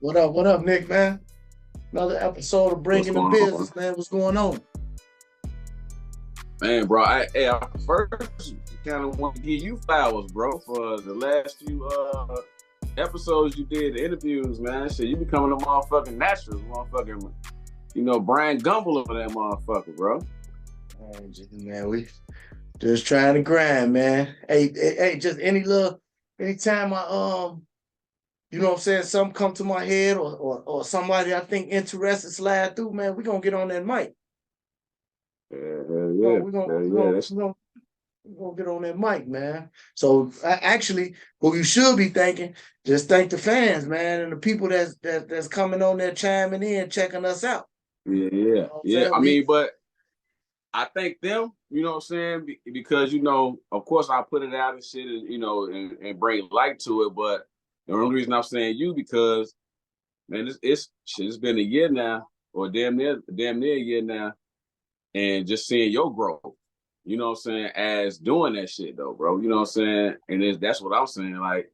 What up? What up, Nick, man? Another episode of What's Bringing the going on? Business, man. What's going on? Man, bro, I first kind of want to give you flowers, bro, for the last few episodes you did, the interviews, man. Shit, you becoming a motherfucking natural, motherfucking, Brian Gumble over that motherfucker, bro. Man, we just trying to grind, man. Hey, just anytime you know what I'm saying, something come to my head or somebody I think interested slide through, man, we gonna get on that mic. Yeah, We're yeah, gonna, we gonna, yeah, we yeah. gonna, we gonna, we gonna get on that mic, man. So actually, what you should be thinking, just thank the fans, man, and the people that's coming on there chiming in, checking us out. Yeah, You yeah, know what I'm yeah. saying? I mean, but I thank them, you know what I'm saying, because of course, I put it out and shit, and and bring light to it. But the only reason I'm saying you because man, it's been a year now, or damn near a year now, and just seeing your growth, you know what I'm saying, as doing that shit though, bro. You know what I'm saying? And that's what I'm saying. Like,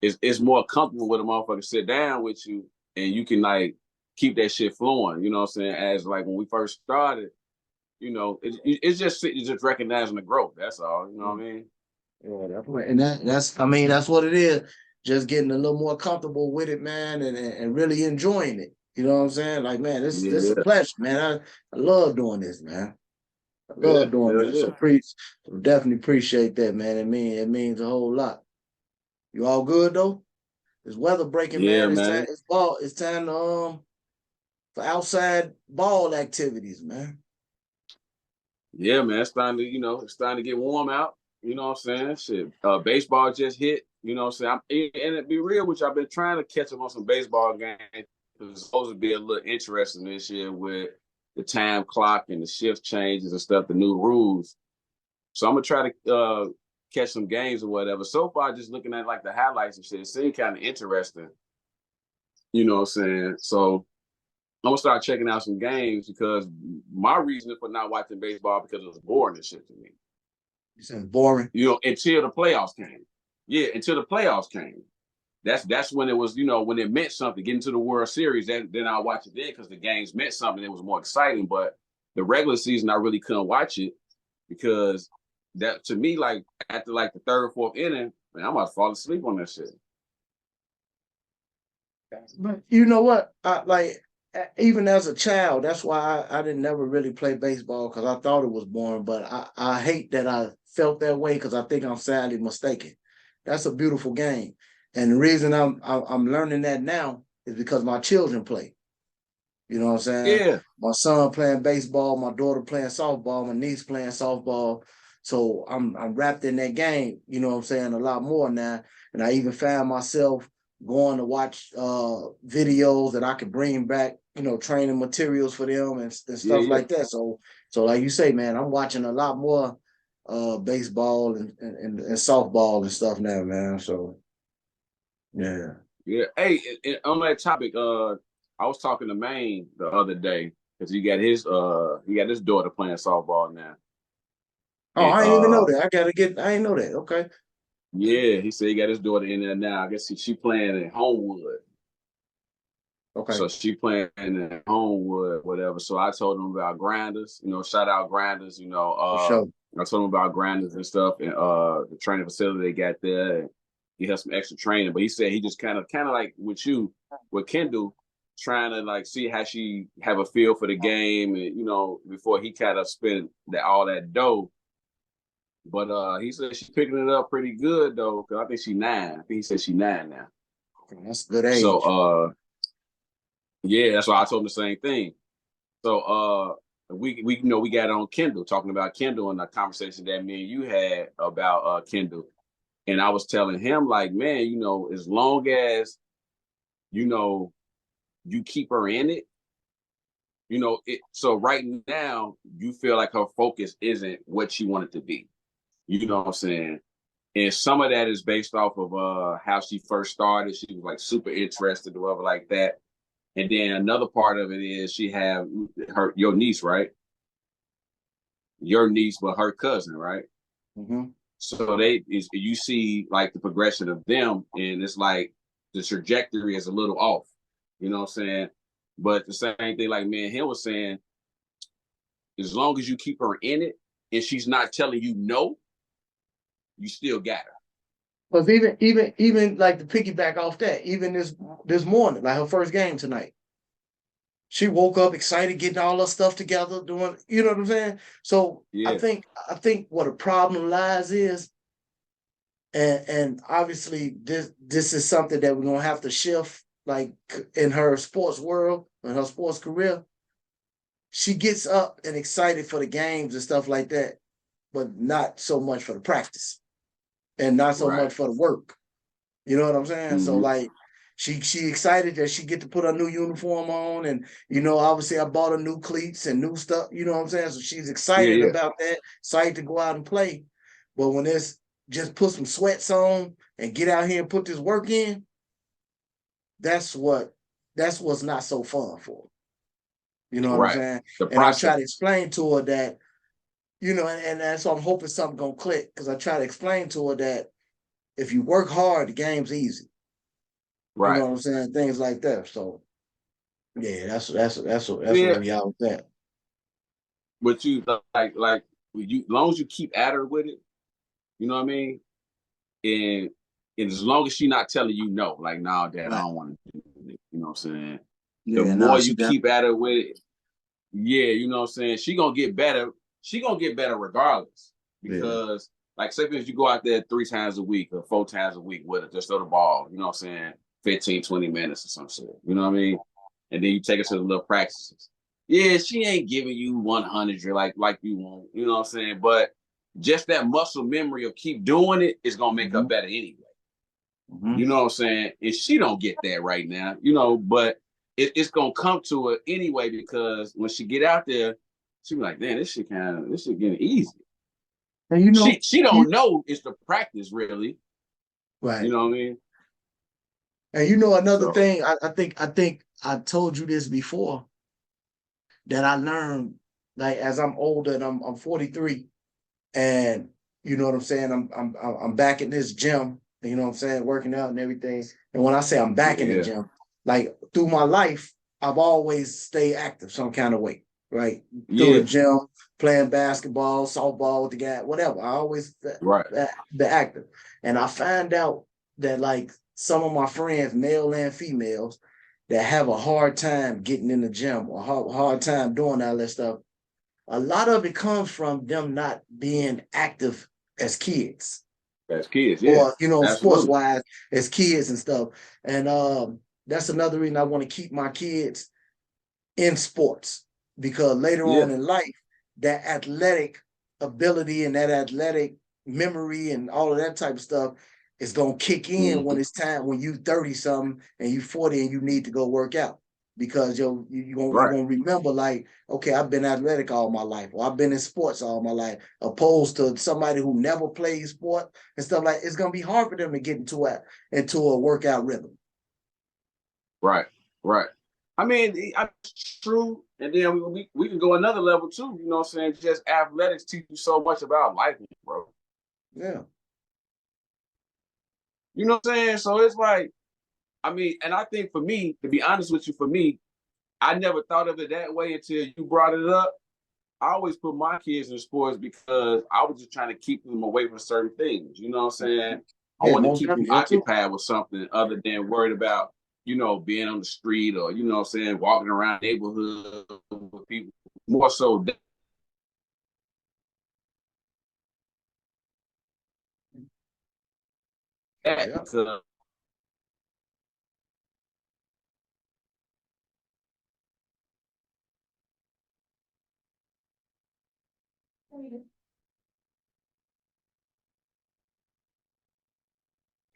it's more comfortable with a motherfucker sit down with you and you can like keep that shit flowing, you know what I'm saying? As like when we first started, it's just recognizing the growth. That's all, you know what I mean? Yeah, definitely. And that's what it is. Just getting a little more comfortable with it, man, and really enjoying it. You know what I'm saying? Like, man, this is a Yeah, pleasure, man. I love doing this, man. I yeah, love doing yeah, this. yeah. So definitely appreciate that, man. It means a whole lot. You all good though? It's weather breaking, Yeah, man. It's time. man. It's time to, for outside ball activities, man. Yeah, man. It's starting to get warm out. You know what I'm saying? Shit. Baseball just hit. You know what I'm saying? And to be real with you, I've been trying to catch up on some baseball games because it's supposed to be a little interesting this year with the time clock and the shift changes and stuff, the new rules. So I'm gonna try to catch some games or whatever. So far, just looking at like the highlights and shit, it seemed kind of interesting. You know what I'm saying? So I'm gonna start checking out some games because my reason for not watching baseball because it was boring and shit to me. You said boring. Until the playoffs came. Yeah, until the playoffs came. That's when it was, when it meant something. Getting to the World Series, then I watch it then because the games meant something. It was more exciting. But the regular season, I really couldn't watch it because that to me, like after like the third or fourth inning, man, I'm about to fall asleep on that shit. But you know what? Even as a child, that's why I didn't never really play baseball because I thought it was boring. But I hate that I felt that way because I think I'm sadly mistaken. That's a beautiful game, and the reason I'm learning that now is because my children play. You know what I'm saying? Yeah, My son playing baseball, my daughter playing softball, my niece playing softball. So I'm wrapped in that game, you know what I'm saying, a lot more now. And I even found myself going to watch videos that I could bring back, training materials for them and yeah, stuff yeah, like that. So like you say, man, I'm watching a lot more baseball and softball and stuff now, man. So yeah. yeah. Hey, on that topic, I was talking to Maine the other day because he got his daughter playing softball now, Oh, and I didn't even know that. I didn't know that. Okay. yeah, he said he got his daughter in there now. I guess she playing in Homewood. Okay. So she playing in Homewood, whatever. So I told him about grinders, shout out grinders, For sure. I told him about grinders and stuff and the training facility they got there. And he has some extra training. But he said he just kind of like with Kendall, trying to like see how she have a feel for the game and before he kind of spent all that dough. But he said she's picking it up pretty good though, because I think she's 9. I think he said she's 9 now. Okay, that's a good So age. yeah, that's why I told him the same thing. So we got on Kendall talking about Kendall and the conversation that me and you had about Kendall. And I was telling him like, man, as long as you know you keep her in it, so right now you feel like her focus isn't what she wanted to be. You know what I'm saying? And some of that is based off of how she first started. She was like super interested or whatever like that. And then another part of it is she have your niece, right? Your niece, but her cousin, right? Mm-hmm. So you see like the progression of them, and it's like the trajectory is a little off. You know what I'm saying? But the same thing, like me and him was saying, as long as you keep her in it and she's not telling you no, you still got her. Because even like to piggyback off that, even this morning, like her first game tonight, she woke up excited, getting all her stuff together, doing, you know what I'm saying? So Yeah, I think what a problem lies is, and obviously this is something that we're gonna have to shift, like in her sports world, in her sports career. She gets up and excited for the games and stuff like that, but not so much for the practice and not so right. much for the work. You know what I'm saying? So Mm-hmm. like she excited that she get to put a new uniform on, and obviously I bought her new cleats and new stuff, you know what I'm saying? So she's Yeah, excited yeah. about that, excited to go out and play. But when it's just put some sweats on and get out here and put this work in, that's what's not so fun for her. You know what I'm Right. saying? The And I process. try to explain to her that, and that's so I'm hoping something gonna click, because I try to explain to her that if you work hard, the game's easy. You know Right. what I'm saying? Things like that. So yeah, that's Yeah. where we are with that. But you like you, as long as you keep at her with it, you know what I mean? And as long as she not telling you no, like, nah, dad, I Right. don't want to do it. You know what I'm saying? The Yeah, no, more she you got keep at her with it, yeah, you know what I'm saying? She gonna get better. She gonna get better regardless. yeah. Because like say if you go out there 3 times a week or 4 times a week with her, just throw the ball, you know what I'm saying? 15, 20 minutes or some shit. You know what I mean? And then you take her to the little practices. Yeah, she ain't giving you 100 like you want, you know what I'm saying? But just that muscle memory of keep doing it is gonna make her Mm-hmm. better anyway. Mm-hmm. You know what I'm saying? And she don't get that right now, but it's gonna come to her anyway because when she get out there, she be like, "Man, this shit getting easy." And She don't know it's the practice really. You right. know what I mean? And another So thing, I think I told you this before, that I learned, like, as I'm older, and I'm 43, and you know what I'm saying, I'm back in this gym, you know what I'm saying, working out and everything. And when I say I'm back in the yeah, gym, like through my life, I've always stayed active some kind of way, right? Through the yeah, gym, playing basketball, softball with the guy, whatever. I always right, be active. And I find out that, like, some of my friends, male and females, that have a hard time getting in the gym or hard time doing all that stuff, a lot of it comes from them not being active as kids, as kids, yeah, or sports absolutely, wise, as kids and stuff. And that's another reason I want to keep my kids in sports, because later yeah, on in life, that athletic ability and that athletic memory and all of that type of stuff is going to kick in when mm-hmm. it's time, when you 30 something and you 40 and you need to go work out, because you're Right, gonna remember, like, okay, I've been athletic all my life, or I've been in sports all my life, opposed to somebody who never played sport and stuff. Like, it's gonna be hard for them to get into a workout rhythm. right, right. I mean, it's true. And then we can go another level too. You know what I'm saying? Just athletics teach you so much about life, bro. Yeah. You know what I'm saying? So it's like, I mean, and I think for me, to be honest with you, for me, I never thought of it that way until you brought it up. I always put my kids in sports because I was just trying to keep them away from certain things. You know what I'm saying? I Yeah, wanted to most keep them definitely. Yeah, too. occupied with something other than worried about, being on the street or, you know what I'm saying, walking around neighborhood with people. More so that Yeah. because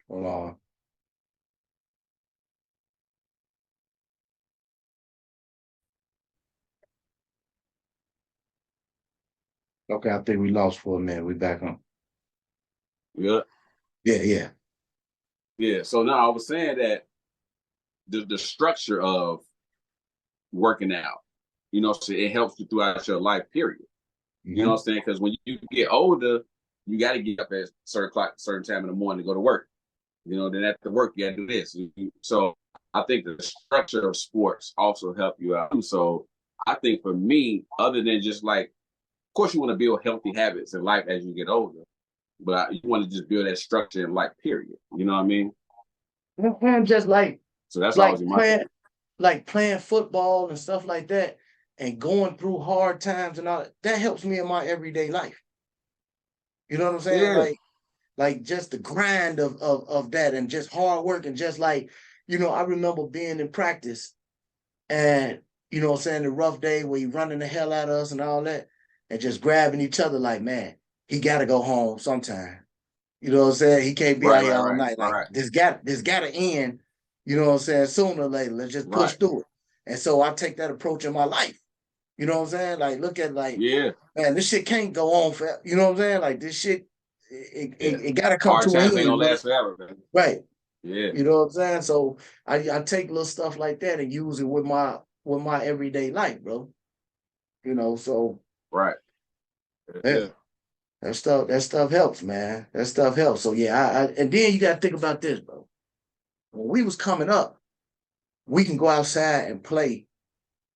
Hold on. Okay, I think we lost for a minute. We back on. yeah, Yeah, yeah. yeah. So now I was saying that the structure of working out, so it helps you throughout your life, period. You know what Mm-hmm. I'm saying? Because when you get older, you got to get up at certain time in the morning to go to work. Then after work, you got to do this. So I think the structure of sports also help you out. So I think for me, other than just like, of course, you want to build healthy habits in life as you get older, but you want to just build that structure in life, period. You know what I mean? And just So that's like always in my playing thing. like playing football and stuff like that, and going through hard times and all that, that helps me in my everyday life. You know what I'm saying? Yeah, Like just the grind of that, and just hard work, and just like, I remember being in practice, and what I'm saying, the rough day where you running the hell out of us and all that, and just grabbing each other like, man, he gotta go home sometime. You know what I'm saying? He can't be out right, here right, all right, night. Like right, this gotta end, you know what I'm saying, sooner or later. Let's just push right. through it. And so I take that approach in my life. You know what I'm saying? Like, look at, like, Yeah, man, this shit can't go on for, you know what I'm saying? Like, this shit, yeah. it gotta come Hard to an times ain't end, gonna man. last forever, man. Right. Yeah, You know what I'm saying? So I take little stuff like that and use it with my everyday life, bro. So right. yeah, Yeah, that stuff helps, man. That stuff helps. So yeah, and then you gotta think about this, bro. When we was coming up, we can go outside and play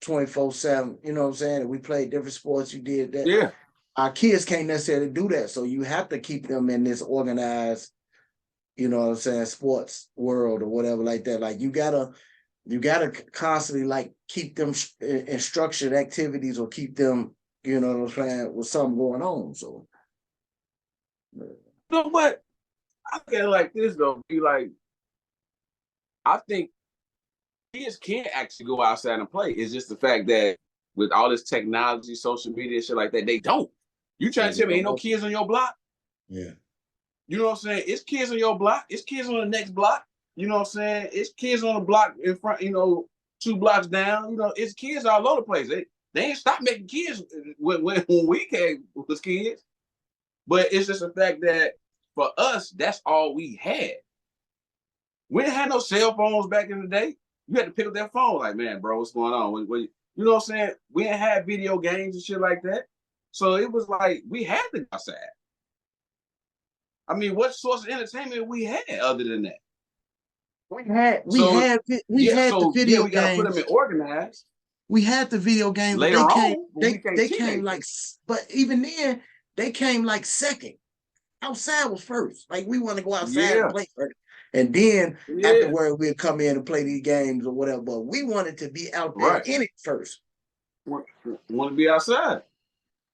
24/7. You know what I'm saying? And we played different sports. You did that. yeah. Our kids can't necessarily do that. So you have to keep them in this organized, you know what I'm saying, sports world or whatever like that. Like you gotta constantly like keep them in structured activities, or keep them, you know what I'm saying, with something going on. So You know what? I look at it like this though. Be like, I think kids can actually go outside and play. It's just the fact that with all this technology, social media, shit like that, they don't. You trying yeah, to they tell me ain't don't no know. kids on your block? Yeah. You know what I'm saying? It's kids on your block. It's kids on the next block. You know what I'm saying? It's kids on the block in front, 2 blocks down. It's kids all over the place. They ain't stopped making kids when we came was kids. But it's just the fact that for us, that's all we had. We didn't have no cell phones back in the day. You had to pick up that phone, like, man, bro, what's going on? You know what I'm saying? We didn't have video games and shit like that. So it was like we had to go outside. I mean, what source of entertainment we had other than that? We had we So had we yeah, had the so yeah, video we got to put them games. in organized We had the video games, but later they came on when we they became they came teenagers. like, but even then they came like second. Outside was first. Like, we want to go outside and Yeah, play first. And then yeah, afterward we'd come in and play these games or whatever. But we wanted to be out there right. in it first. Want to be outside.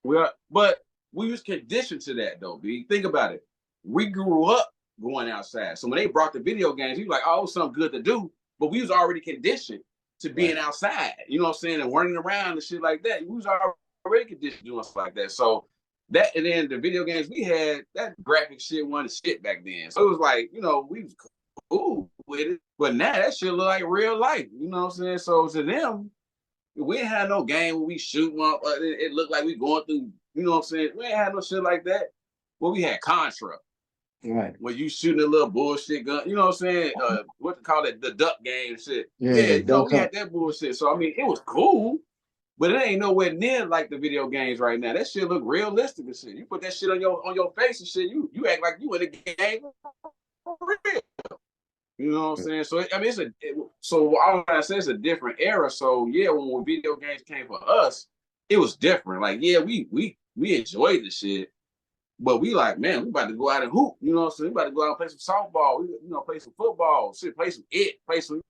But we was conditioned to that though, B. Think about it. We grew up going outside. So when they brought the video games, you like, oh, something good to do. But we was already conditioned to being Right. outside, you know what I'm saying, and running around and shit like that. We was already conditioned doing stuff like that. So that, and then the video games we had, that graphic shit wasn't shit back then. So it was like, we was cool with it. But now that shit look like real life. You know what I'm saying? So to them, we ain't had no game where we shoot one. It looked like we going through. You know what I'm saying? We ain't had no shit like that. Well, we had Contra, Right. where you shooting a little bullshit gun. You know what I'm saying? What to call it? The duck game shit. Yeah, Yeah, don't we come. had that bullshit. So I mean, it was cool, but it ain't nowhere near like the video games right now. That shit look realistic and shit. You put that shit on your face and shit. You act like you in the game for real. You know what I'm saying? So I mean, so all I say, it's a different era. So yeah, when video games came for us, it was different. Like yeah, we enjoyed the shit, but we like, man, we about to go out and hoop. You know what I'm saying? We about to go out and play some softball. Play some football. Shit, play some play some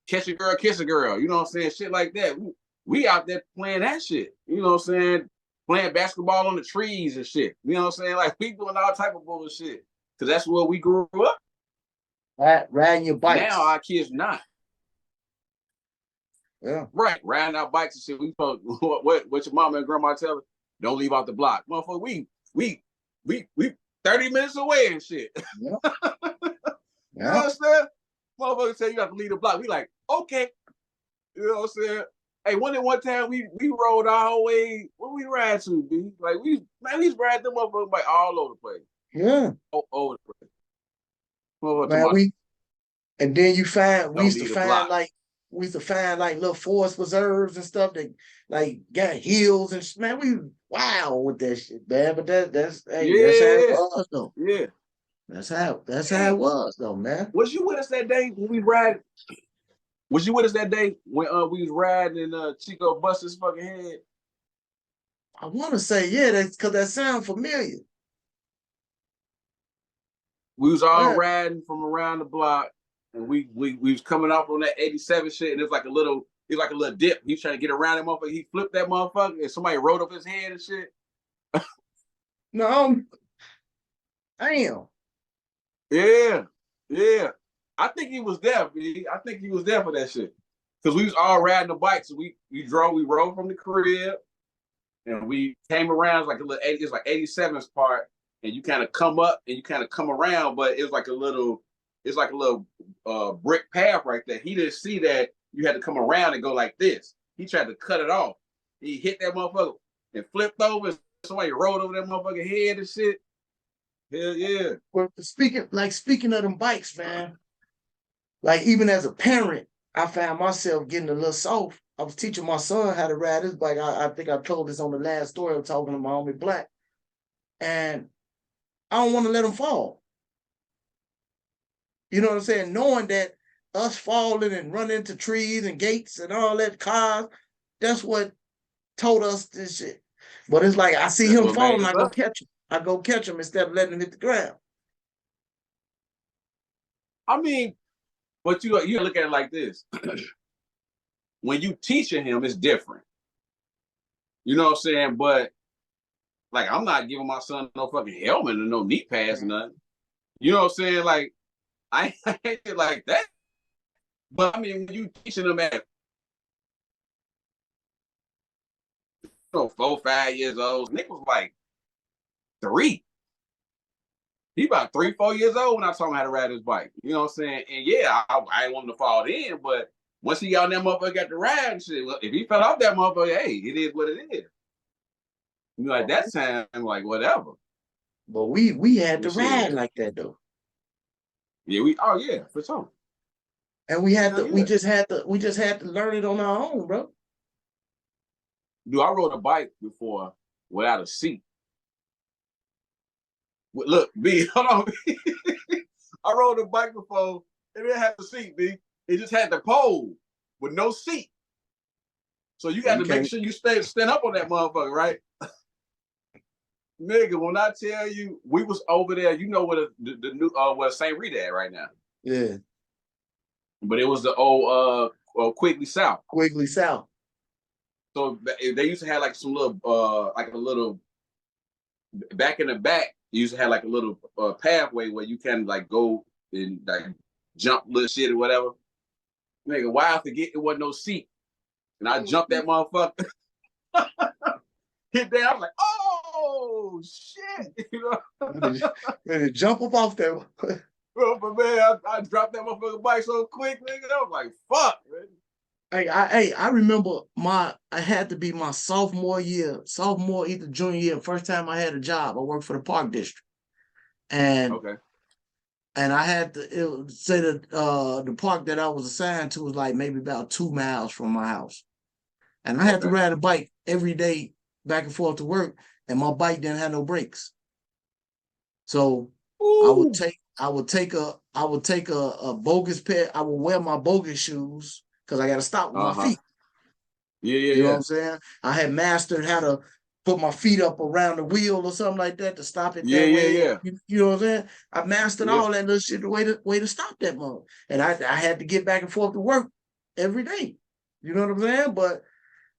catch a girl, kiss a girl. You know what I'm saying? Shit like that. We out there playing that shit. You know what I'm saying? Playing basketball on the trees and shit. You know what I'm saying? Like we doing all type of bullshit because that's where we grew up. Riding your Now bikes. our kids not. Yeah. Right, riding our bikes and shit. We told what your mama and grandma tell us, don't leave out the block. Motherfucker, we 30 minutes away and shit. Yeah. You know Yeah. what I'm saying? Motherfucker say you have to leave the block. We like, okay. You know what I'm saying? Hey, one time we rode our whole way. Where we ride to, B? Like we ride them motherfuckers like all over the place. Yeah. All over the place. Motherfucker Man, tomorrow, and then we don't used to leave the find block. like little forest preserves and stuff that like got hills, and man, we wow with that shit, man. But that's, hey, that's how it Yeah, was though. yeah. That's how it was though, man. Was you with us that day when we ride? Was you with us that day when we was riding and Chico busted his fucking head? I want to say, yeah, that's because that sound familiar. We was all Yeah. riding from around the block, and we was coming off on that 87 shit, and it's like a little dip. He was trying to get around that motherfucker. He flipped that motherfucker, and somebody rode up his head and shit. No, damn. Yeah, yeah. I think he was there, B. I think he was there for that shit. Because we was all riding the bikes. So we rode from the crib, and we came around like a little 80, it's like 87th part, and you kind of come up and you kind of come around, but it was like a little brick path right there. He didn't see that you had to come around and go like this. He tried to cut it off. He hit that motherfucker and flipped over. And somebody rolled over that motherfucker head and shit. Hell yeah. Well, speaking of them bikes, man, like even as a parent, I found myself getting a little soft. I was teaching my son how to ride his bike. I think I told this on the last story. I was talking to my homie Black. And I don't want to let him fall. You know what I'm saying? Knowing that us falling and running into trees and gates and all that cars, that's what told us this shit. But it's like I see That's him what made falling, I us go up. catch him. I go catch him instead of letting him hit the ground. I mean, but you look at it like this. When you teaching him, it's different. You know what I'm saying? But like, I'm not giving my son no fucking helmet and no knee pads or nothing. You know what I'm saying? Like, I ain't like that. But I mean, when you teaching them at 4, 5 years old, Nick was like 3. He about 3, 4 years old when I taught him how to ride his bike. You know what I'm saying? And yeah, I didn't want him to fall in, but once he got on that motherfucker, got to ride and shit. Well, if he fell off that motherfucker, hey, it is what it is. You know, at that time, I'm like, whatever. But we had to This shit. ride like that though. Yeah, for sure. And we had Hell to, yeah. we just had to learn it on our own, bro. Dude, I rode a bike before without a seat. Look, B, hold on. I rode a bike before and it didn't have a seat, B. It just had the pole with no seat. So you got to make sure you stand up on that motherfucker, right? Nigga, when I tell you, we was over there, you know where the new where St. Rita at right now. Yeah. But it was the old Quigley South. Quigley South. So they used to have like some little like a little back in the back, you used to have like a little pathway where you can like go and like jump little shit or whatever. Nigga, why I forget it wasn't no seat. And I jumped that motherfucker. Hit there, I was like, oh shit. You know? Man, jump up off there. But man, I dropped that motherfucking bike so quick, nigga. I was like, fuck, man. I remember I had to be my sophomore, either junior year, first time I had a job. I worked for the Park District. And okay. And I had to say that the park that I was assigned to was like maybe about 2 miles from my house. And I had to ride a bike every day back and forth to work, and my bike didn't have no brakes. So I would take a bogus pair. I would wear my bogus shoes because I got to stop with my feet. Yeah. You know what I'm saying? I had mastered how to put my feet up around the wheel or something like that to stop it that way. Yeah. You know what I'm saying? I mastered all that little shit, the way to stop that mother. And I had to get back and forth to work every day. You know what I'm saying? But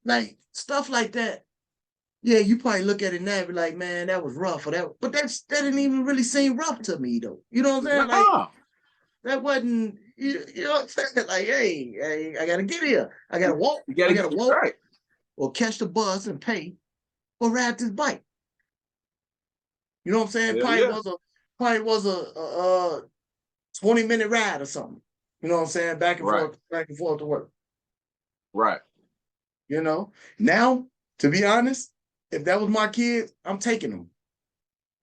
like stuff like that, yeah, you probably look at it now and be like, man, that was rough or that, but that didn't even really seem rough to me though. You know what I'm saying? Like that wasn't, you know what I'm saying? Like, hey, I gotta get here. I gotta walk. You gotta get right. Or catch the bus and pay or ride this bike. You know what I'm saying? Probably was a 20-minute ride or something. You know what I'm saying? Back and forth to work. Right. You know? Now, to be honest, if that was my kids, I'm taking them.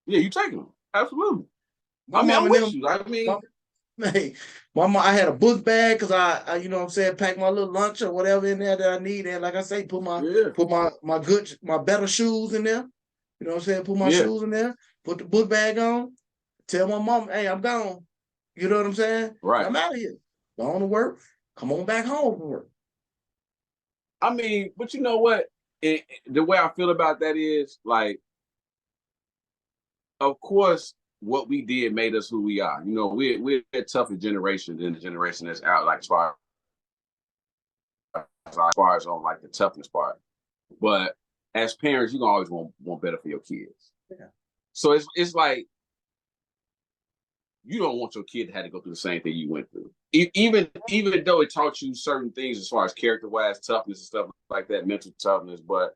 Yeah, you taking them. Absolutely. I'm with you. I had a book bag because I you know what I'm saying, pack my little lunch or whatever in there that I need. And like I say, put my better shoes in there. You know what I'm saying? Put my shoes in there, put the book bag on, tell my mom, hey, I'm gone. You know what I'm saying? Right. I'm out of here. Go on to work. Come on back home from work. I mean, but you know what? The way I feel about that is like, of course, what we did made us who we are. You know, we're a tougher generation than the generation that's out, like as far as on like the toughness part. But as parents, you can always want better for your kids. Yeah. So it's like you don't want your kid to have to go through the same thing you went through. Even though it taught you certain things as far as character wise, toughness and stuff like that, mental toughness. But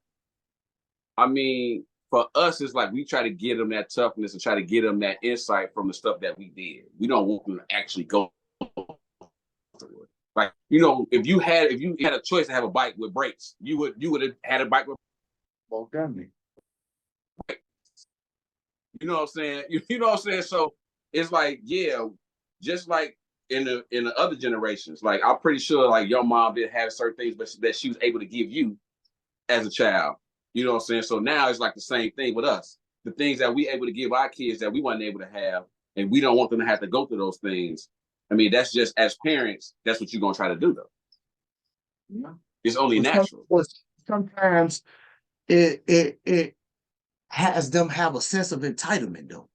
I mean, for us, it's like we try to get them that toughness and try to get them that insight from the stuff that we did. We don't want them to actually go through it. Like, you know, if you had a choice to have a bike with brakes, you would have had a bike with. Well, definitely. You know what I'm saying? You know what I'm saying? So it's like, yeah, just like in the other generations, like I'm pretty sure like your mom did have certain things, but that she was able to give you as a child. You know what I'm saying? So now it's like the same thing with us. The things that we able to give our kids that we weren't able to have, and we don't want them to have to go through those things. I mean, that's just as parents, that's what you're gonna try to do though. Yeah. It's only natural. Sometimes it has them have a sense of entitlement though.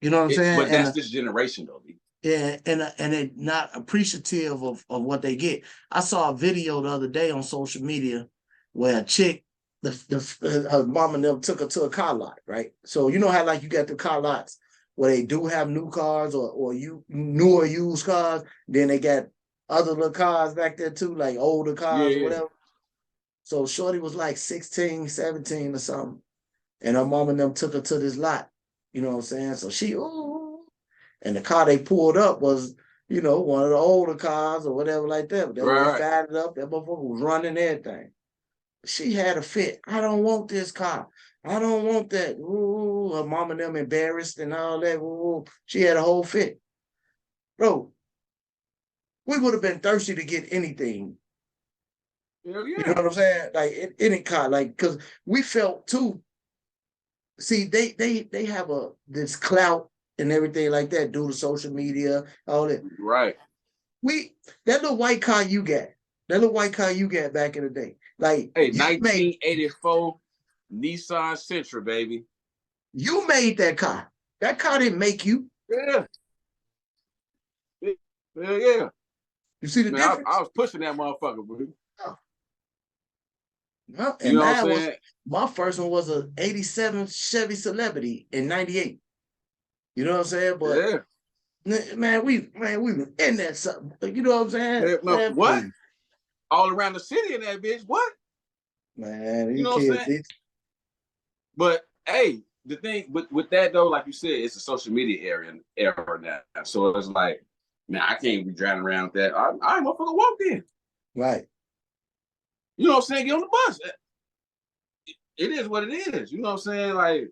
You know what I'm saying? But that's this generation though. Yeah, and they're not appreciative of what they get. I saw a video the other day on social media where a chick, her mom and them took her to a car lot, right? So you know how like you got the car lots where they do have new cars or new or used cars, then they got other little cars back there too, like older cars or whatever. So Shorty was like 16, 17 or something. And her mom and them took her to this lot. You know what I'm saying? So she, and the car they pulled up was, you know, one of the older cars or whatever like that. But they fired it up. That motherfucker was running everything. She had a fit. I don't want this car. I don't want that. Ooh, her mom and them embarrassed and all that. Ooh, she had a whole fit. Bro, we would have been thirsty to get anything. Hell yeah. You know what I'm saying? Like any car, like, because we felt too. See, they have this clout and everything like that due to social media, all that. Right. That little white car you got back in the day. Like, hey, 1984 Nissan Sentra, baby. You made that car. That car didn't make you. Yeah. Yeah. You see the difference? I was pushing that motherfucker, bro. Oh. Well, and you know what I'm saying? My first one was a 87 Chevy Celebrity in 98. You know what I'm saying? But man, we were in that something. You know what I'm saying? Man, what? Please. All around the city in that bitch. What? Man, you know what I'm saying? But hey, the thing with that though, like you said, it's a social media era now. So it's like, man, I can't be driving around with that. I ain't motherfucker walked in. Right. You know what I'm saying? Get on the bus. It is what it is. You know what I'm saying? Like,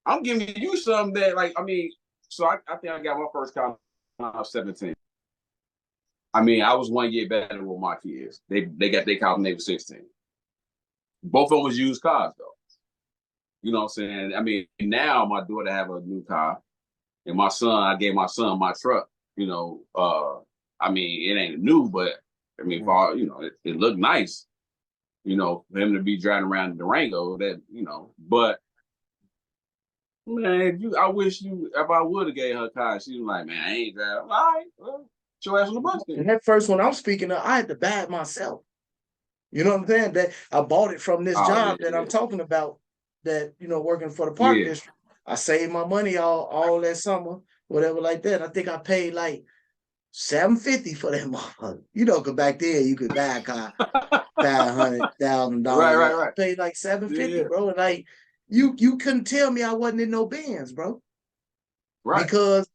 I'm giving you something that, like, I mean, so I think I got my first car when I was 17. I mean, I was 1 year better with my kids. They got their car when they were 16. Both of them was used cars, though. You know what I'm saying? I mean, now my daughter have a new car. And I gave my son my truck. You know, I mean, it ain't new, but I mean, you know, it looked nice. You know, for him to be driving around in Durango, that, you know, but man, I wish if I would have gave her a car, she was like, man, I ain't driving. All right, well, get your ass on the bus then. And that first one I'm speaking of, I had to buy it myself. You know what I'm saying? That I bought it from this job that I'm talking about, that, you know, working for the park district. I saved my money all that summer, whatever like that. I think I paid like $750 for that motherfucker. You know, because back then you could buy a car $500,000. Right. I paid like $750, bro. And like you couldn't tell me I wasn't in no Benz, bro. Right. Because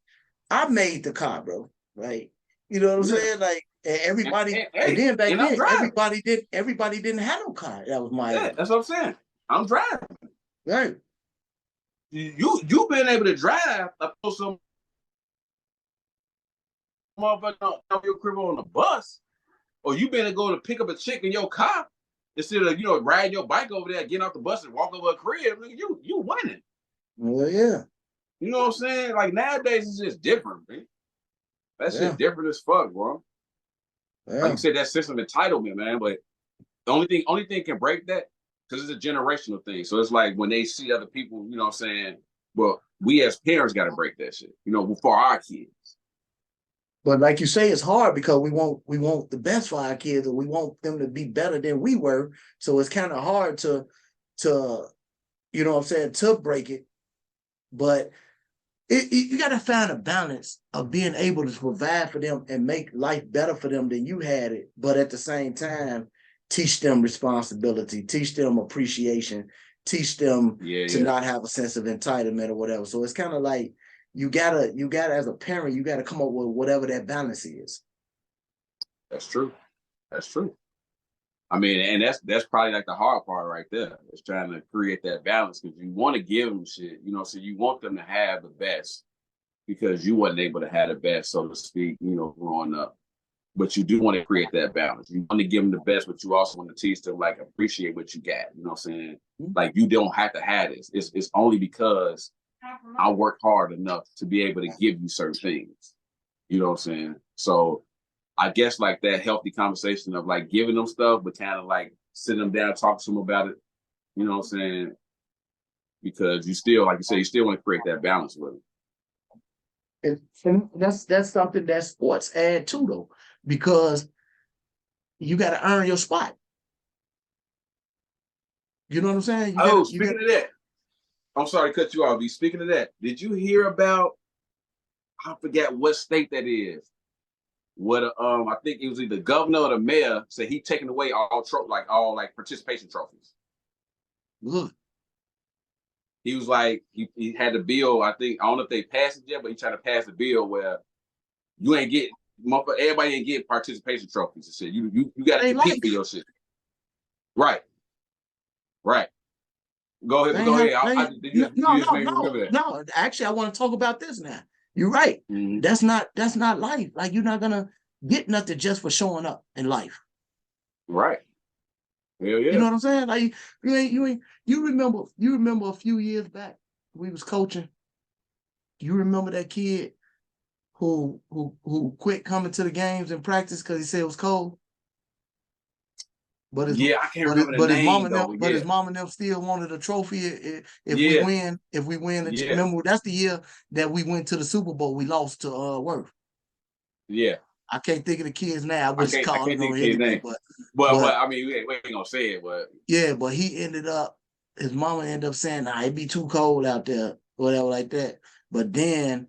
I made the car, bro. Right. You know what I'm saying? Like, and everybody, and then back then, everybody didn't have no car. That was my that's what I'm saying. I'm driving. Right. You been able to drive up to some motherfucker on your crib on the bus, or you been to go to pick up a chick in your car instead of, you know, riding your bike over there, getting off the bus and walk over a crib. You winning. Well, yeah. You know what I'm saying? Like nowadays, it's just different, man. That Yeah. shit different as fuck, bro. Like you Yeah. said, that sense of entitlement, man. But the only thing can break that because it's a generational thing. So it's like when they see other people, you know what I'm saying? Well, we as parents got to break that shit, you know, for our kids. But like you say, it's hard because we want the best for our kids, and we want them to be better than we were. So it's kind of hard to you know what I'm saying, to break it. But you got to find a balance of being able to provide for them and make life better for them than you had it, but at the same time, teach them responsibility, teach them appreciation, teach them Yeah, to yeah, not have a sense of entitlement or whatever. So it's kind of like you gotta as a parent, you gotta come up with whatever that balance is. that's true. That's true. I mean, and that's probably like the hard part right there. Is trying to create that balance because you want to give them shit, you know, so you want them to have the best because you wasn't able to have the best, so to speak, you know, growing up. But you do want to create that balance. You want to give them the best, but you also want to teach them like appreciate what you got. You know what I'm saying? Like you don't have to have this. It's only because I work hard enough to be able to give you certain things. You know what I'm saying? So I guess like that healthy conversation of like giving them stuff, but kind of like sitting them down, talk to them about it. You know what I'm saying? Because you still, like you say, you still want to create that balance with them. And that's something that sports add to though, because you got to earn your spot. You know what I'm saying? Oh, You got speaking of that, I'm sorry to cut you off. Speaking of that, did you hear about? I forget what state that is. What I think it was either the governor or the mayor said he taking away all like participation trophies. good. He was like he had a bill. I think I don't know if they passed it yet, but he tried to pass a bill where you ain't get everybody ain't get participation trophies and shit. You got to They compete like for your shit. Right, right. Go ahead, they but ain't go have ahead. they ain't, You no just no made me no remember that. no. Actually, I want to talk about this now. You're right. Mm-hmm. That's not life. Like you're not gonna get nothing just for showing up in life. Right. Hell You know yeah. what I'm saying? Like you remember a few years back we was coaching. You remember that kid who quit coming to the games and practice because he said it was cold. But his Yeah, I can't but his, remember the but his mom name and though, them but but yeah, his mom and them still wanted a trophy if we yeah, win yeah, remember that's the year that we went to the Super Bowl. We lost to Worth. yeah. I can't think of the kids now. I wish I calling can't think on of his anyway, name. But but I mean, we ain't gonna say it, but yeah, but he ended up his mama ended up saying, nah, it'd be too cold out there, whatever like that. But then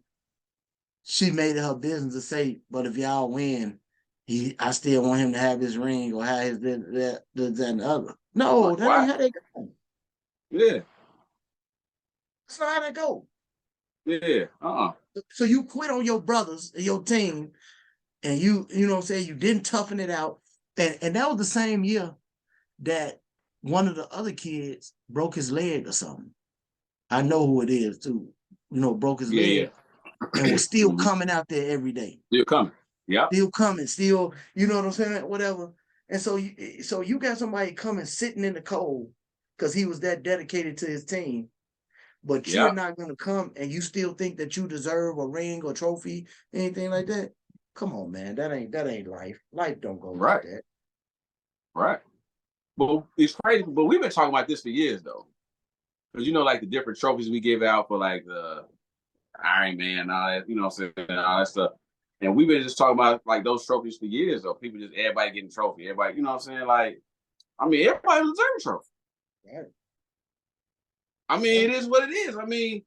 she made it her business to say, but if y'all win, I still want him to have his ring or have his that and the other. No, like, that why? ain't how they go. Yeah, That's not how they go. yeah. So you quit on your brothers and your team, and you know what I'm saying, you didn't toughen it out. And that was the same year that one of the other kids broke his leg or something. I know who it is too. You know, broke his Yeah, yeah. leg and was still Mm-hmm. coming out there every day. Still coming. Yeah. Still coming, still, you know what I'm saying? Whatever. And so you got somebody coming sitting in the cold because he was that dedicated to his team, but you're Yeah. not gonna come and you still think that you deserve a ring or trophy, anything like that. Come on, man. That ain't life. Life don't go like Right. that. Right. But it's crazy. But we've been talking about this for years though. Because you know, like the different trophies we give out for like the Iron Man and all that, you know what I'm saying, all that stuff. And we've been just talking about like those trophies for years though. People just everybody getting a trophy. Everybody, you know what I'm saying? Like, I mean, everybody deserves a trophy. Right. I mean, Yeah. it is what it is. I mean,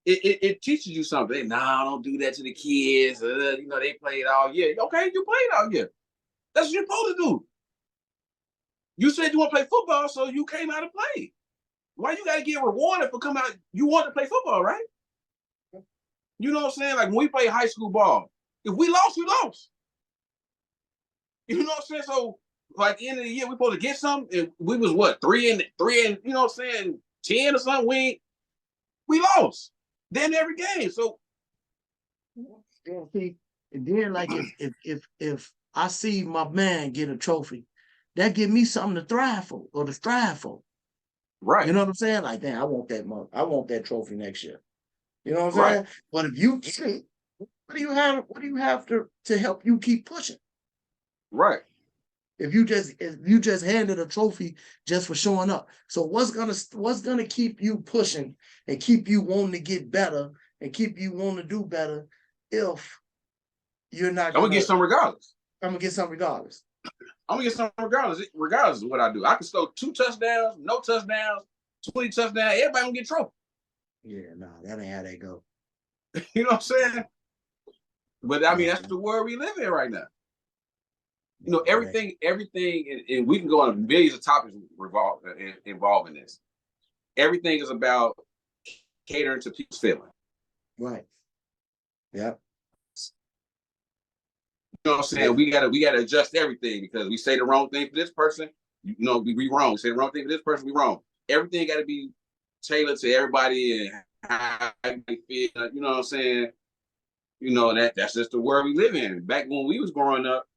it teaches you something. Nah, don't do that to the kids. You know, they played all year. Okay, you played all year. That's what you're supposed to do. You said you want to play football, so you came out and played. Why you gotta get rewarded for coming out? You want to play football, right? You know what I'm saying? Like when we play high school ball, if we lost, we lost. You know what I'm saying? So like at the end of the year, we supposed to get something, and we was what 3-3, you know what I'm saying, 10 or something. We lost. Then every game. So See, and then like if I see my man get a trophy, that give me something to thrive for or to strive for. Right. You know what I'm saying? Like, damn, I want that month. I want that trophy next year. You know what I'm Right. saying? But if you get it, what do you have? What do you have to help you keep pushing? Right. If you just handed a trophy just for showing up. So what's gonna keep you pushing and keep you wanting to get better and keep you wanting to do better if you're not I'm gonna gonna get some regardless. I'm gonna get something regardless. I'm gonna get some regardless of what I do. I can score 2 touchdowns, no touchdowns, 20 touchdowns. Everybody gonna get trophy. Yeah, no, that ain't how they go. You know what I'm saying? But I mean, No, that's the world we live in right now. You know, no, everything, and we can go on millions of topics involving this. Everything is about catering to people's feelings. right. Yep. You know what I'm saying? We gotta adjust everything because we say the wrong thing for this person, you know, we wrong. We say the wrong thing for this person, we wrong. Everything got to be tailored to everybody and how they feel. You know what I'm saying? You know that's just the world we live in. Back when we was growing up,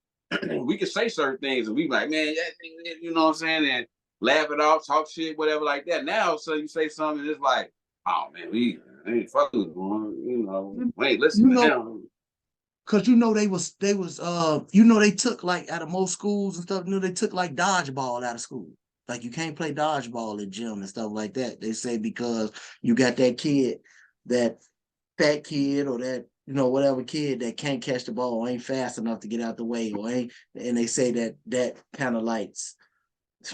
we could say certain things and we like, man, you know what I'm saying, and laugh it off, talk shit, whatever like that. Now, so you say something, it's like, oh man, we ain't fucking, you know, we ain't You listening to know, him. because they took like out of most schools and stuff, they took like dodgeball out of school. Like you can't play dodgeball in gym and stuff like that. They say because you got that kid, that fat kid or that, whatever kid that can't catch the ball, or ain't fast enough to get out the way, or ain't, and they say that kind of like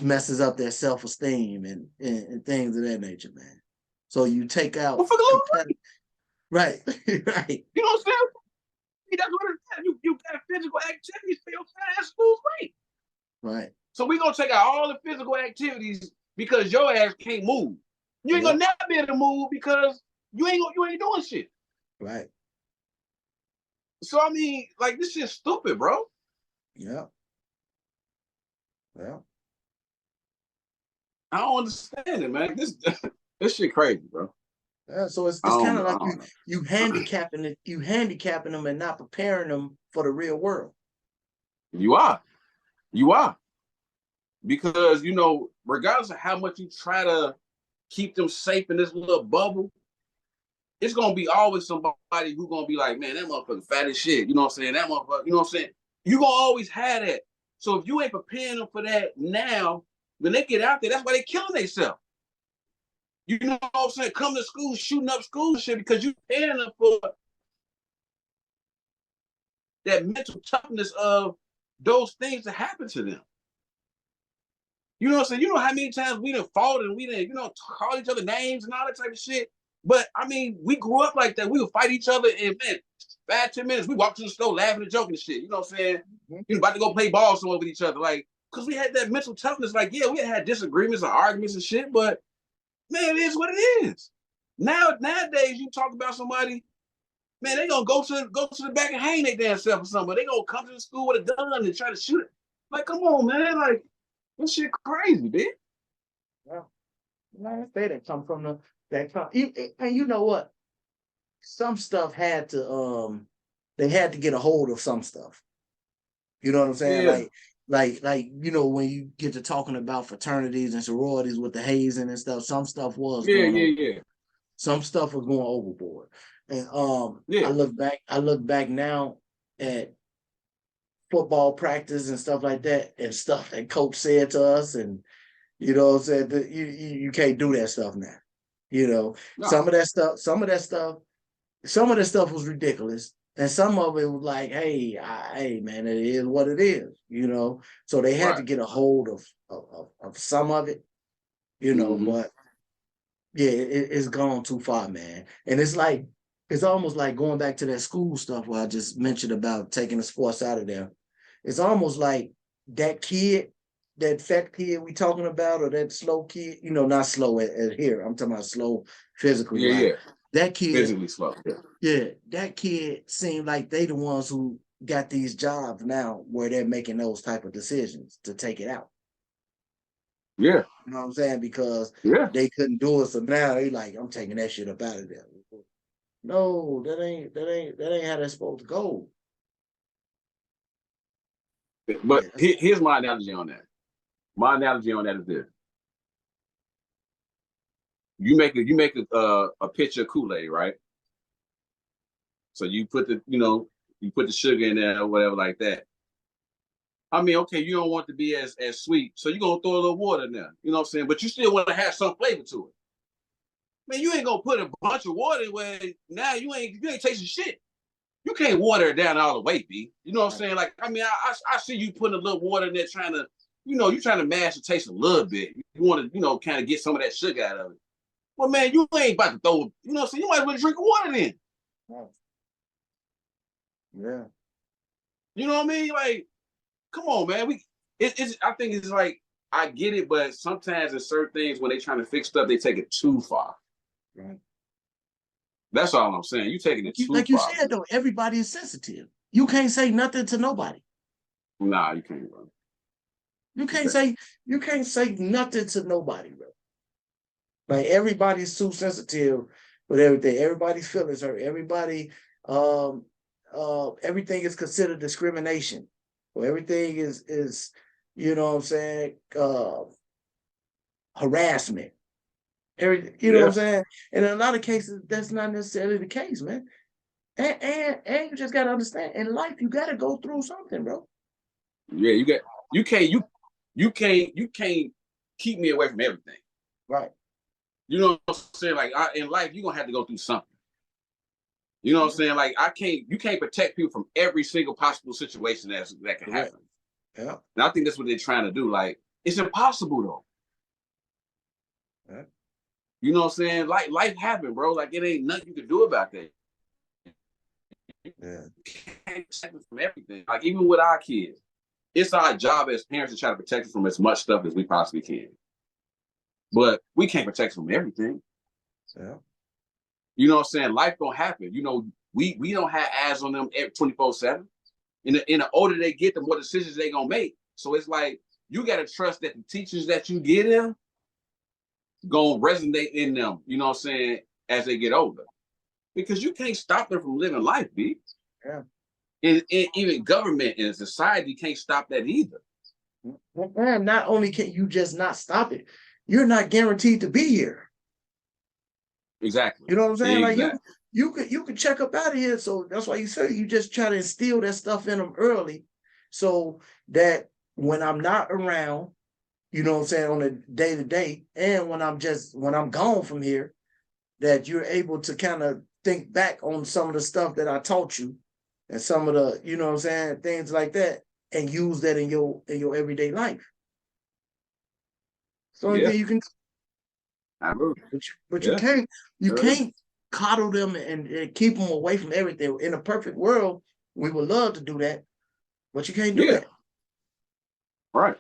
messes up their self-esteem and things of that nature, man. So you take out Well, for the little right, right, you know what I'm saying? That's what it is. You got physical activities for your fast lose weight. right. So we're gonna take out all the physical activities because your ass can't move. You ain't gonna never be able to move because you ain't doing shit. Right. So I mean, like this shit's stupid, bro. Yeah. Well. I don't understand it, man. This shit crazy, bro. Yeah, so it's kind of like you handicapping them and not preparing them for the real world. You are. Because you know, regardless of how much you try to keep them safe in this little bubble, it's gonna be always somebody who's gonna be like, man, that motherfucker fat as shit. You know what I'm saying? That motherfucker, you know what I'm saying? You gonna always have that. So if you ain't preparing them for that now, when they get out there, that's why they killing themselves. You know what I'm saying? Come to school, shooting up school and shit because you preparing them for that mental toughness of those things that happen to them. You know what I'm saying? You know how many times we done fought and we done, call each other names and all that type of shit. But I mean, we grew up like that. We would fight each other in 5-10 minutes. We walked to the store laughing and joking and shit. You know what I'm saying? You about to go play ball somewhere with each other. Like, because we had that mental toughness. Like, yeah, we had disagreements and arguments and shit, but man, it is what it is. Nowadays, you talk about somebody, man, they gonna go to the back and hang their damn self or something. But they gonna come to the school with a gun and try to shoot it. Like, come on, man. Like, this shit crazy, bitch. Well, like I say, that come from and you know what? Some stuff they had to get a hold of some stuff. You know what I'm saying? Yeah. Like when you get to talking about fraternities and sororities with the hazing and stuff, some stuff was Yeah. Some stuff was going overboard. And Yeah. I look back now at football practice and stuff like that, and stuff that coach said to us, and you know what I'm saying, that you can't do that stuff now. No. Some of that stuff was ridiculous. And some of it was like, hey, man, it is what it is, So they had to get a hold of some of it, but yeah, it's gone too far, man. And it's almost like going back to that school stuff where I just mentioned about taking the sports out of there. It's almost like that kid, that fat kid we talking about, or that slow kid, not slow at here. I'm talking about slow physically. Yeah. That kid, physically slow. Yeah, that kid seemed like they the ones who got these jobs now where they're making those type of decisions to take it out. Yeah. You know what I'm saying? Because they couldn't do it, so now they like, I'm taking that shit up out of there. No, that ain't how that's supposed to go. But here's my analogy on that. My analogy on that is this. you make a pitcher of Kool-Aid, right? So you put the sugar in there or whatever like that. I mean, okay, you don't want it to be as sweet, so you're gonna throw a little water in there. You know what I'm saying? But you still want to have some flavor to it. Man, you ain't gonna put a bunch of water where now you ain't tasting shit. You can't water it down all the way, B. You know what I'm saying? Like, I mean, I see you putting a little water in there trying to, you're trying to mash the taste a little bit. You want to, kind of get some of that sugar out of it. Well, man, you ain't about to throw, you know what I'm saying? You might as well drink water then. Yeah. You know what I mean? Like, come on, man. I think it's like, I get it, but sometimes in certain things when they trying to fix stuff, they take it too far. Right. That's all I'm saying. You taking it too far. Like you said, though, everybody is sensitive. You can't say nothing to nobody. Nah, you can't, bro. You can't say nothing to nobody, bro. Like, everybody's too sensitive with everything. Everybody's feelings hurt. Everybody, everything is considered discrimination. Or everything is, you know what I'm saying, harassment. You know what I'm saying? And in a lot of cases, that's not necessarily the case, man. And you just gotta understand, in life, you gotta go through something, bro. Yeah, you can't keep me away from everything. Right. You know what I'm saying? Like, in life, you're gonna have to go through something. You know what I'm saying? Like, you can't protect people from every single possible situation that can happen. Yeah. And I think that's what they're trying to do. Like, it's impossible though. Yeah. You know what I'm saying? Like, life happened, bro. Like, it ain't nothing you can do about that. Yeah. You can't protect them from everything. Like, even with our kids, it's our job as parents to try to protect them from as much stuff as we possibly can. But we can't protect them from everything. Yeah. You know what I'm saying? Life gonna happen. We don't have eyes on them 24/7. And the older they get, the more decisions they gonna make. So it's like, you gotta trust that the teachers that you get them gonna resonate in them, you know what I'm saying, as they get older. Because you can't stop them from living life, B. Yeah. And even government and society can't stop that either. And not only can you just not stop it, you're not guaranteed to be here. Exactly. You know what I'm saying? Exactly. Like, you could check up out of here. So that's why you say you just try to instill that stuff in them early, so that when I'm not around, you know what I'm saying, on a day to day, and when I'm gone from here, that you're able to kind of think back on some of the stuff that I taught you, and some of the, you know what I'm saying, things like that, and use that in your everyday life. It's the only thing you can. But you can't coddle them and keep them away from everything. In a perfect world, we would love to do that, but you can't do that. Right.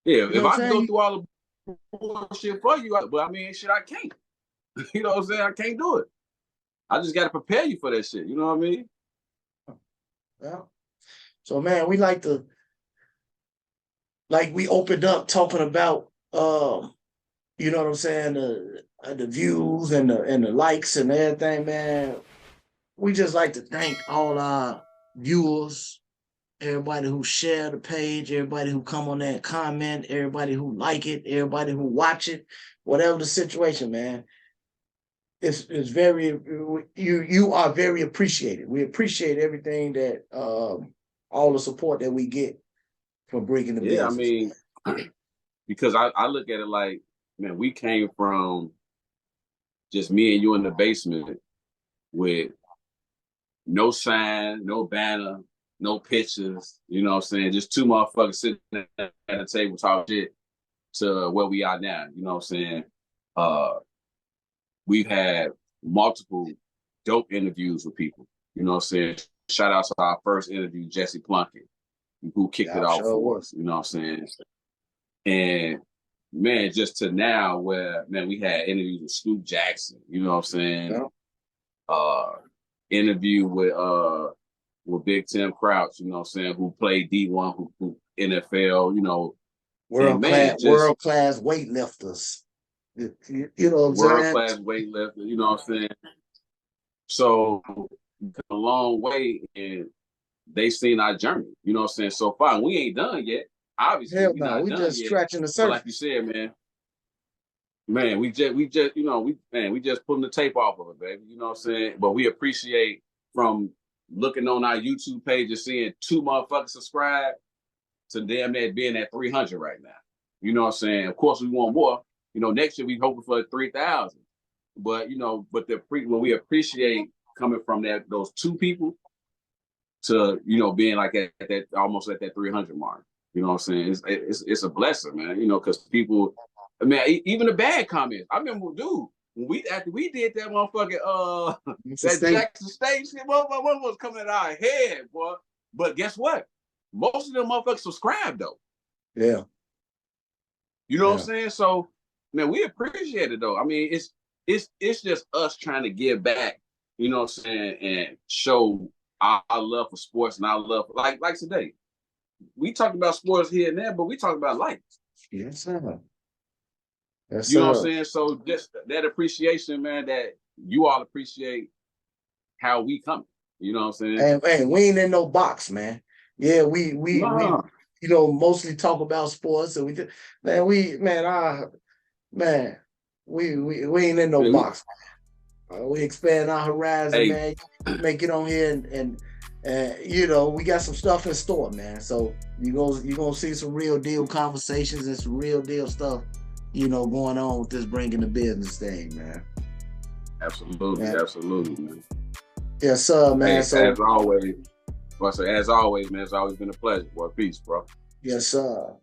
Yeah, You know if what I I'm can saying? go through all the bullshit for you, but I mean, shit, I can't. You know what I'm saying? I can't do it. I just got to prepare you for that shit. You know what I mean? Yeah. So, man, we we opened up talking about, you know what I'm saying, the views and the likes and everything, man. We just like to thank all our viewers, everybody who share the page, everybody who come on there and comment, everybody who like it, everybody who watch it, whatever the situation, man. It's very, you are very appreciated. We appreciate everything that, all the support that we get from Breaking the Business. I mean, because I look at it like, man, we came from just me and you in the basement with no sign, no banner, no pictures, you know what I'm saying? Just two motherfuckers sitting at the table talking shit to where we are now, you know what I'm saying? We've had multiple dope interviews with people, you know what I'm saying? Shout out to our first interview, Jesse Plunkett, who kicked it off for us, you know what I'm saying? And man, just to now where, man, we had interviews with Scoop Jackson, you know what I'm saying? Interview with Big Tim Crouch, you know what I'm saying, who played D1, who NFL, you know. World class weightlifters. You know what I'm saying? World class weightlifter, you know what I'm saying? So a long way, and they seen our journey, you know what I'm saying, so far. And we ain't done yet. Obviously, we just scratching the surface. But like you said, man, Man, we just, you know, we just pulling the tape off of it, baby. You know what I'm saying? But we appreciate from looking on our YouTube page and seeing 2 motherfuckers subscribe to damn near being at 300 right now. You know what I'm saying? Of course, we want more. You know, next year we hoping for 3,000. But you know, when we appreciate coming from those 2 people to, you know, being like at that almost at that 300 mark. You know what I'm saying? It's a blessing, man. You know, because people, I mean, even the bad comments. I remember, dude, when after we did that motherfucking that Jackson State shit, what was coming at our head, boy. But guess what? Most of them motherfuckers subscribe though. Yeah. You know what I'm saying? So, man, we appreciate it though. I mean, it's just us trying to give back. You know what I'm saying, and show our love for sports and our love for, like today. We talk about sports here and there, but we talk about life. Yes, sir. Yes, you know what I'm saying? So just that appreciation, man, that you all appreciate how we come. You know what I'm saying? And we ain't in no box, man. Yeah, we you know, mostly talk about sports, and we ain't in no box. We expand our horizon, man. Make it on here, and you know, we got some stuff in store, man. So you gonna see some real deal conversations and some real deal stuff, you know, going on with this bringing the business thing, man. Absolutely, absolutely, man. Yes, sir, man. Hey, so as always, man, it's always been a pleasure, boy. Peace, bro. Yes, sir.